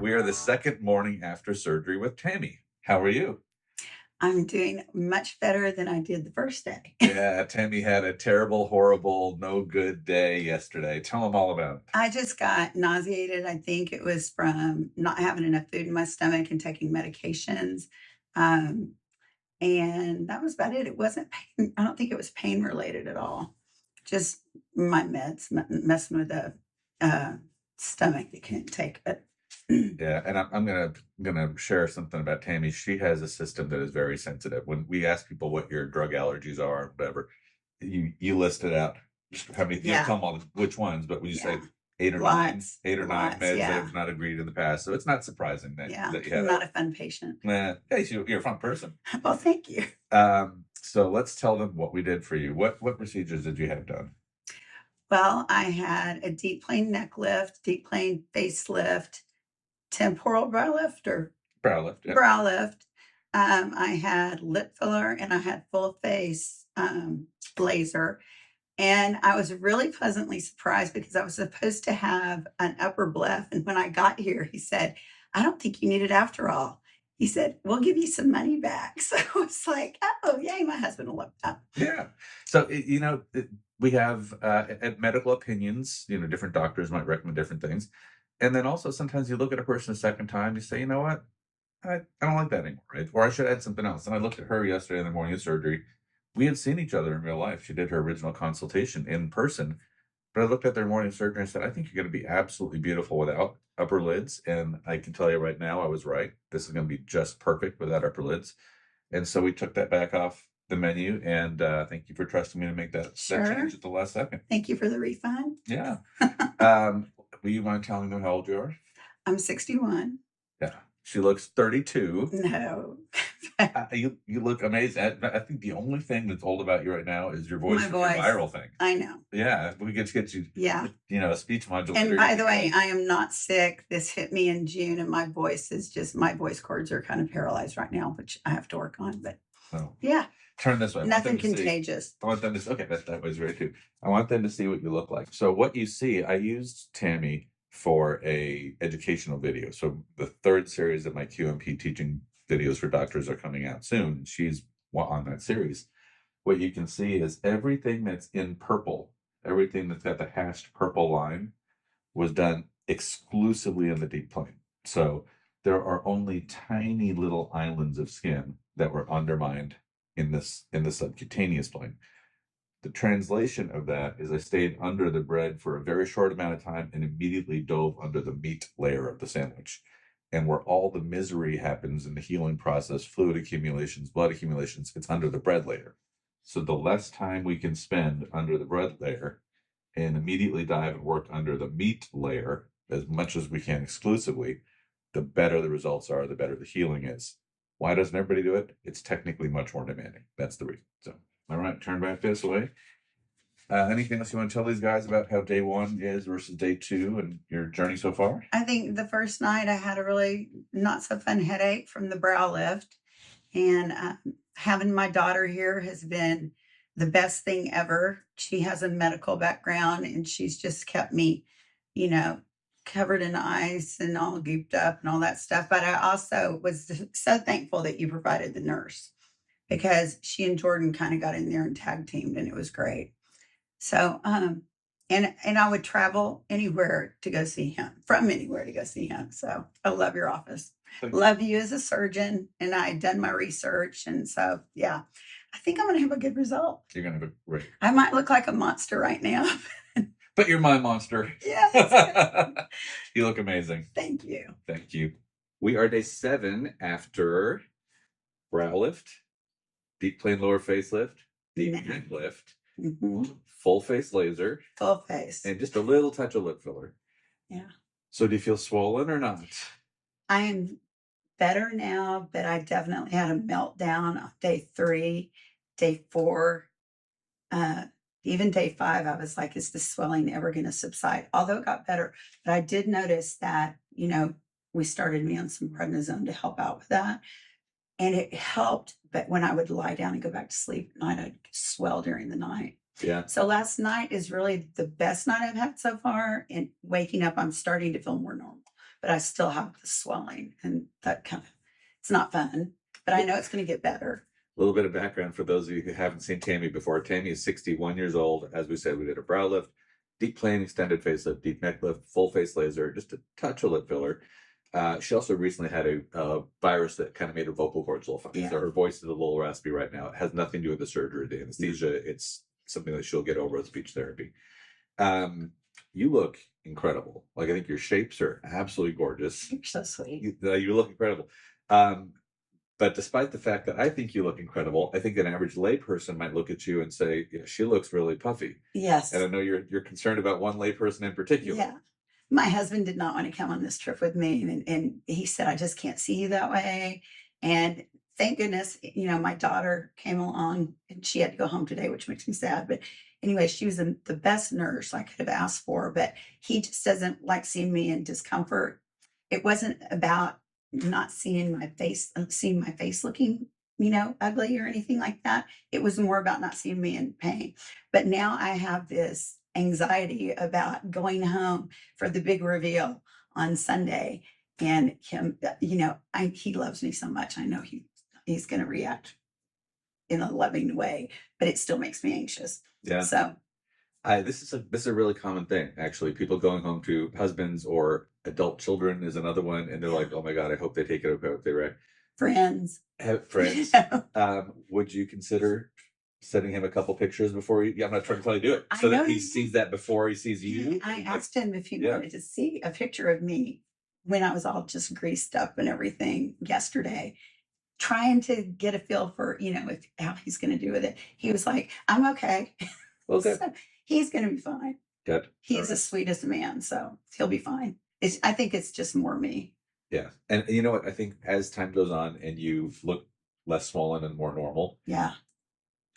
We are the second morning after surgery with Tammy. How are you? I'm doing much better than I did the first day. Yeah, Tammy had a terrible, horrible, no good day yesterday. Tell them all about it. I just got nauseated. I think it was from not having enough food in my stomach and taking medications. Um, and that was about it. It wasn't pain. I don't think it was pain related at all. Just my meds messing with the stomach that couldn't take it. Yeah, and I'm gonna share something about Tammy. She has a system that is very sensitive. When we ask people what your drug allergies are, whatever, you list it out. Just how many? You Yeah. tell them all which ones, but when you say Yeah. eight or Lots. nine meds that Yeah. have not agreed in the past, so it's not surprising that Yeah. that you I'm have not a fun patient. Hey, you're a fun person. Well, thank you. So let's tell them what we did for you. What procedures did you have done? Well, I had a deep plane neck lift, deep plane facelift, temporal brow lift or Brow lift. Yeah. brow lift. I had lip filler and I had full face laser. And I was really pleasantly surprised because I was supposed to have an upper bleph. And when I got here, he said, I don't think you need it after all. He said, we'll give you some money back. So I was like, oh, yay, my husband will look up. Yeah. So, we have at medical opinions, different doctors might recommend different things. And then also sometimes you look at a person a second time, you say, you know what? I don't like that anymore, right? Or I should add something else. And I looked at her yesterday in the morning of surgery. We had seen each other in real life. She did her original consultation in person. But I looked at their morning surgery and said, I think you're going to be absolutely beautiful without upper lids. And I can tell you right now, I was right. This is going to be just perfect without upper lids. And so we took that back off the menu. And thank you for trusting me to make that change at the last second. Thank you for the refund. Yeah. Will you mind telling them how old you are? I'm 61. Yeah. She looks 32. No. You look amazing. I think the only thing that's old about you right now is your voice. My voice. Your viral thing. I know. Yeah, we get you. Yeah. A speech modulator. And by the way, I am not sick. This hit me in June, and my voice cords are kind of paralyzed right now, which I have to work on. But yeah. Turn this way. Nothing contagious. I want them to see. Okay, that was very too. I want them to see what you look like. So what you see, I used Tammy for a educational video. So the third series of my QMP teaching videos for doctors are coming out soon. She's on that series. What you can see is everything that's in purple, everything that's got the hashed purple line was done exclusively in the deep plane. So there are only tiny little islands of skin that were undermined in the subcutaneous plane. The translation of that is I stayed under the bread for a very short amount of time and immediately dove under the meat layer of the sandwich. And where all the misery happens in the healing process, fluid accumulations, blood accumulations, it's under the bread layer. So the less time we can spend under the bread layer and immediately dive and work under the meat layer as much as we can exclusively, the better the results are, the better the healing is. Why doesn't everybody do it? It's technically much more demanding. That's the reason. So, all right, turn back this way. Anything else you want to tell these guys about how day one is versus day two and your journey so far? I think the first night I had a really not so fun headache from the brow lift. And having my daughter here has been the best thing ever. She has a medical background and she's just kept me, covered in ice and all gooped up and all that stuff. But I also was so thankful that you provided the nurse because she and Jordan kind of got in there and tag teamed and it was great. So, and I would travel anywhere to go see him, from anywhere to go see him. So I love your office. Love you as a surgeon. And I had done my research. And so, yeah, I think I'm going to have a good result. You're going to have a great. I might look like a monster right now. But you're my monster. Yeah. You look amazing. Thank you. Thank you. We are day 7 after brow lift, deep plane lower facelift, deep neck lift, full face laser, full face, and just a little touch of lip filler. Yeah. So do you feel swollen or not? I am better now, but I definitely had a meltdown on day 3, day 4, even day 5. I was like, is the swelling ever going to subside? Although it got better, but I did notice that, we started me on some prednisone to help out with that. and it helped. But when I would lie down and go back to sleep at night, I'd swell during the night. Yeah. So last night is really the best night I've had so far. And waking up, I'm starting to feel more normal, but I still have the swelling, and that kind of, it's not fun, but I know it's going to get better. A little bit of background for those of you who haven't seen Tammy before. Tammy is 61 years old. As we said, we did a brow lift, deep plane extended facelift, deep neck lift, full face laser, just a touch of lip filler. She also recently had a virus that kind of made her vocal cords a little funny. Yeah. So her voice is a little raspy right now. It has nothing to do with the surgery, the anesthesia. It's something that she'll get over with speech therapy. You look incredible. Like, I think your shapes are absolutely gorgeous. You're so sweet. You look incredible. But despite the fact that I think you look incredible, I think an average layperson might look at you and say, yeah, she looks really puffy. Yes. And I know you're concerned about one layperson in particular. Yeah. My husband did not want to come on this trip with me. And he said, I just can't see you that way. And thank goodness, my daughter came along, and she had to go home today, which makes me sad. But anyway, she was the best nurse I could have asked for. But he just doesn't like seeing me in discomfort. It wasn't about not seeing my face looking, ugly or anything like that. It was more about not seeing me in pain. But now I have this anxiety about going home for the big reveal on Sunday, and him, he loves me so much. I know he's going to react in a loving way, but it still makes me anxious. Yeah. So this is a really common thing, actually. People going home to husbands or adult children is another one, and they're like, "Oh my God, I hope they take it okay, right?" Friends. Friends. Would you consider sending him a couple pictures before you? Yeah, I'm not trying to tell you to do it, so that he sees that before he sees you. I asked him if he wanted to see a picture of me when I was all just greased up and everything yesterday, trying to get a feel for, how he's going to do with it. He was like, "I'm okay." Okay. So he's going to be fine. Good. He's the sweetest man, so he'll be fine. I think it's just more me. Yeah. And you know what? I think as time goes on and you look less swollen and more normal, Yeah.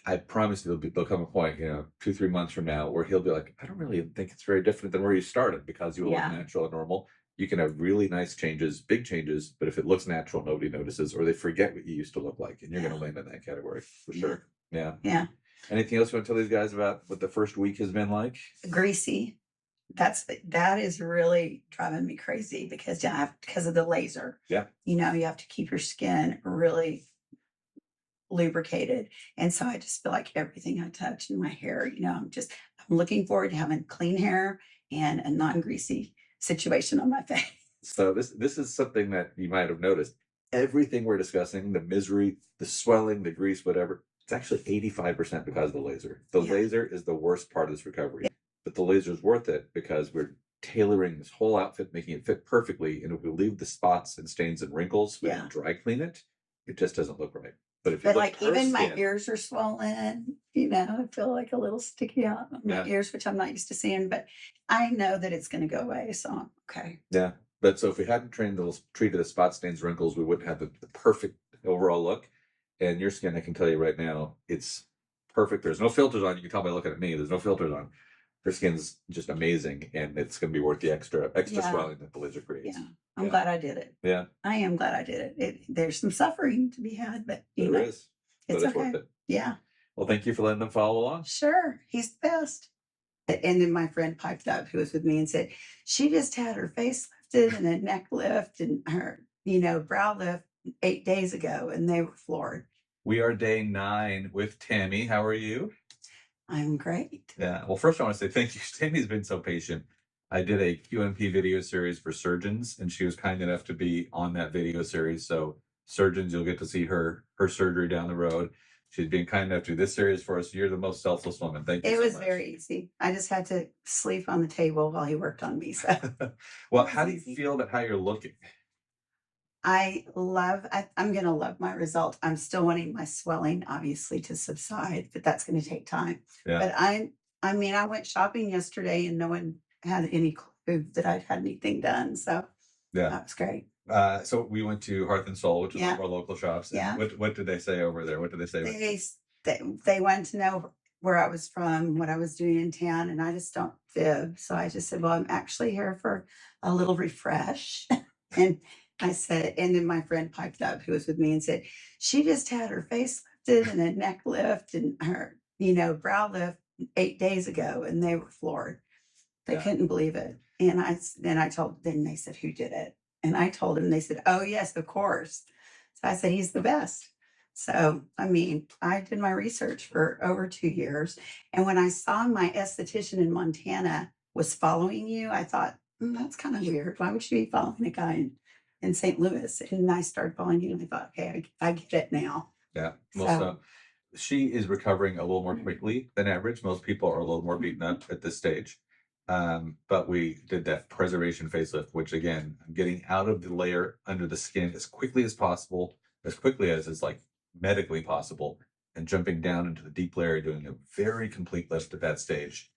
I promise you there'll come a point, 2-3 months from now, where he'll be like, I don't really think it's very different than where you started, because you look natural and normal. You can have really nice changes, big changes, but if it looks natural, nobody notices, or they forget what you used to look like, and you're going to land in that category for sure. Yeah. Yeah. Anything else you want to tell these guys about what the first week has been like? Greasy. That is really driving me crazy, because because of the laser. Yeah. You have to keep your skin really lubricated. And so I just feel like everything I touch in my hair, I'm looking forward to having clean hair and a non-greasy situation on my face. So this is something that you might have noticed. Everything we're discussing, the misery, the swelling, the grease, whatever, it's actually 85% because of the laser. The laser is the worst part of this recovery. Yeah. But the laser is worth it, because we're tailoring this whole outfit, making it fit perfectly. And if we leave the spots and stains and wrinkles, we don't dry clean it, it just doesn't look right. But if you look even my ears are swollen, I feel like a little sticky out on my ears, which I'm not used to seeing, but I know that it's going to go away. So I'm okay. Yeah. But so if we hadn't treated the spot stains, wrinkles, we wouldn't have the perfect overall look. And your skin, I can tell you right now, it's perfect. There's no filters on. You can tell by looking at me. There's no filters on. Her skin's just amazing, and it's going to be worth the extra swelling that the laser creates. Yeah. I'm glad I did it. Yeah. I am glad I did it. There's some suffering to be had, but there is. It's okay. Worth it. Yeah. Well, thank you for letting them follow along. Sure. He's the best. And then my friend piped up, who was with me, and said, she just had her face lifted and a neck lift and her, brow lift 8 days ago, and they were floored. We are day 9 with Tammy. How are you? I'm great. Yeah. Well, first I want to say thank you. Tammy's been so patient. I did a QMP video series for surgeons, and she was kind enough to be on that video series. So surgeons, you'll get to see her surgery down the road. She's been kind enough to do this series for us. You're the most selfless woman. Thank you. It was very easy. I just had to sleep on the table while he worked on me. So. Well, how do you feel about how you're looking? I'm going to love my result. I'm still wanting my swelling, obviously, to subside, but that's going to take time. Yeah. But I went shopping yesterday, and no one had any clue that I'd had anything done. So that was great. So we went to Hearth and Soul, which is one of our local shops. Yeah. What did they say over there? What did they say? They wanted to know where I was from, what I was doing in town, and I just don't fib. So I just said, well, I'm actually here for a little refresh. And I said, and then my friend piped up who was with me and said, she just had her face lifted and a neck lift and her, brow lift 8 days ago, and they were floored. They couldn't believe it. And then they said, who did it? And I told them, they said, oh, yes, of course. So I said, he's the best. So, I mean, I did my research for over 2 years. And when I saw my esthetician in Montana was following you, I thought, that's kind of weird. Why would you be following a guy in St. Louis? And I started following you and I thought, okay, I get it now. Yeah. Well, so she is recovering a little more quickly than average. Most people are a little more beaten up at this stage. But we did that preservation facelift, which again, I'm getting out of the layer under the skin as quickly as possible, as quickly as is like medically possible, and jumping down into the deep layer, doing a very complete lift at that stage.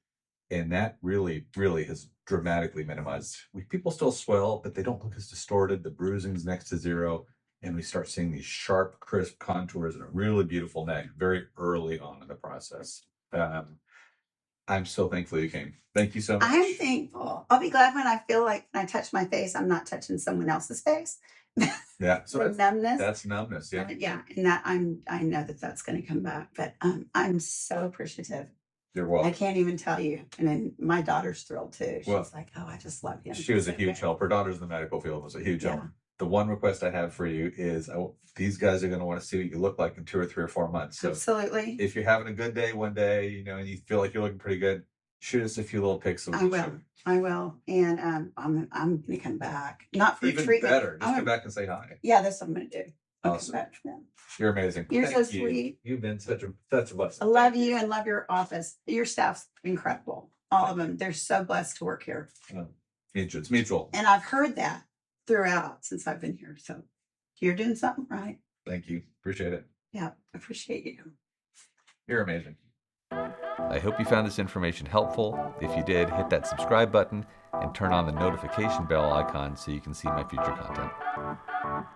And that really, really has dramatically minimized. People still swell, but they don't look as distorted. The bruising's next to zero. And we start seeing these sharp, crisp contours and a really beautiful neck very early on in the process. I'm so thankful you came. Thank you so much. I'm thankful. I'll be glad when I feel like when I touch my face, I'm not touching someone else's face. Yeah. So numbness. That's numbness. Yeah. Yeah. And that I know that's going to come back, but I'm so appreciative. You're welcome. I can't even tell you. And then my daughter's thrilled too. She's like, oh, I just love him. She was a huge help. Her daughter's in the medical field, was a huge help. The one request I have for you is these guys are going to want to see what you look like in 2 or 3 or 4 months. So absolutely. If you're having a good day one day, and you feel like you're looking pretty good, shoot us a few little pics. I will. And I'm going to come back. Not for even treatment. Better. Just come back and say hi. Yeah, that's what I'm going to do. Awesome. You're amazing. You're so sweet. You've been such a blessing. I love you and love your office. Your staff's incredible. All of them. They're so blessed to work here. It's mutual. And I've heard that throughout since I've been here. So you're doing something right. Thank you. Appreciate it. Yeah, appreciate you. You're amazing. I hope you found this information helpful. If you did, hit that subscribe button and turn on the notification bell icon so you can see my future content.